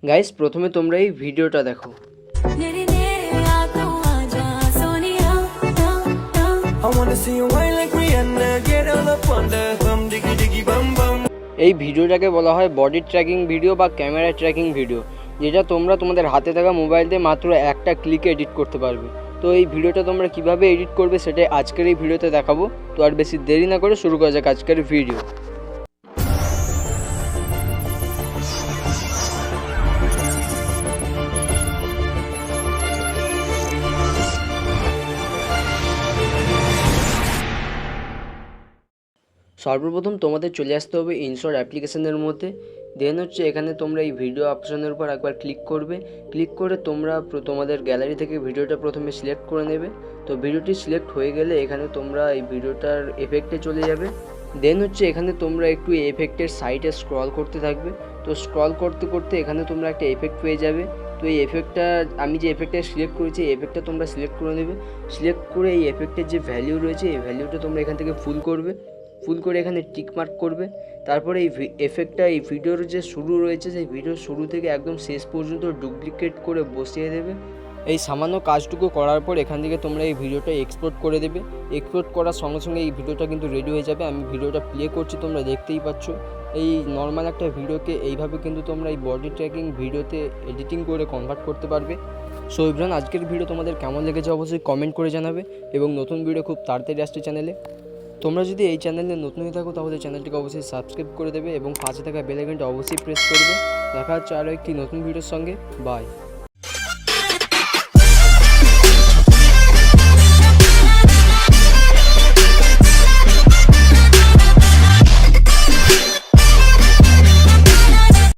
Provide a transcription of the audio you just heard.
Guys, প্রথমে তোমরা এই ভিডিওটা দেখো। এই ভিডিওটাকে বলা হয় বডি ট্র্যাকিং ভিডিও বা ক্যামেরা ট্র্যাকিং ভিডিও, যেটা তোমরা তোমাদের হাতে থাকা মোবাইল দিয়ে মাত্র একটা ক্লিকে এডিট করতে পারবে। তো এই ভিডিওটা তোমরা কিভাবে এডিট করবে সেটাই আজকের এই ভিডিওতে দেখাবো। তো আর বেশি দেরি না করে শুরু করা যাক আজকের ভিডিও। সর্বপ্রথম তোমাদের চলে আসতে হবে ইনশট অ্যাপ্লিকেশনের মধ্যে। দেন হচ্ছে এখানে তোমরা এই ভিডিও অপশনের উপর একবার ক্লিক করবে। ক্লিক করে তোমরা তোমাদের গ্যালারি থেকে ভিডিওটা প্রথমে সিলেক্ট করে নেবে। তো ভিডিওটি সিলেক্ট হয়ে গেলে এখানে তোমরা এই ভিডিওটার এফেক্টে চলে যাবে। দেন হচ্ছে এখানে তোমরা একটু এফেক্টের সাইডে স্ক্রল করতে থাকবে। তো স্ক্রল করতে করতে এখানে তোমরা একটা এফেক্ট পেয়ে যাবে। তো এই এফেক্টটা আমি যে এফেক্টটা সিলেক্ট করেছি, এই এফেক্টটা তোমরা সিলেক্ট করে নেবে। সিলেক্ট করে এই এফেক্টের যে ভ্যালু রয়েছে, এই ভ্যালুটা তোমরা এখান থেকে ফুল করবে। ফুল করে এখানে টিক মার্ক করবে। তারপরে এই এফেক্টটা এই ভিডিওর যে শুরু রয়েছে, সেই ভিডিওর শুরু থেকে একদম শেষ পর্যন্ত ডুপ্লিকেট করে বসিয়ে দেবে। এই সামান্য কাজটুকু করার পর এখান থেকে তোমরা এই ভিডিওটা এক্সপোর্ট করে দেবে। এক্সপোর্ট করার সঙ্গে সঙ্গে এই ভিডিওটা কিন্তু রেডি হয়ে যাবে। আমি ভিডিওটা প্লে করছি, তোমরা দেখতেই পাচ্ছ। এই নর্মাল একটা ভিডিওকে এইভাবে কিন্তু তোমরা এই বডি ট্র্যাকিং ভিডিওতে এডিটিং করে কনভার্ট করতে পারবে। সো ইব্রান, আজকের ভিডিও তোমাদের কেমন লেগেছে অবশ্যই কমেন্ট করে জানাবে। এবং নতুন ভিডিও খুব তাড়াতাড়ি আসছে চ্যানেলে। তোমরা যদি এই চ্যানেলে নতুন হয়ে থাকো তাহলে চ্যানেলটিকে অবশ্যই সাবস্ক্রাইব করে দেবে এবং পাশে থাকা বেল আইকনটা অবশ্যই প্রেস করবে। দেখা হচ্ছে আরও একটি নতুন ভিডিওর সঙ্গে। বাই।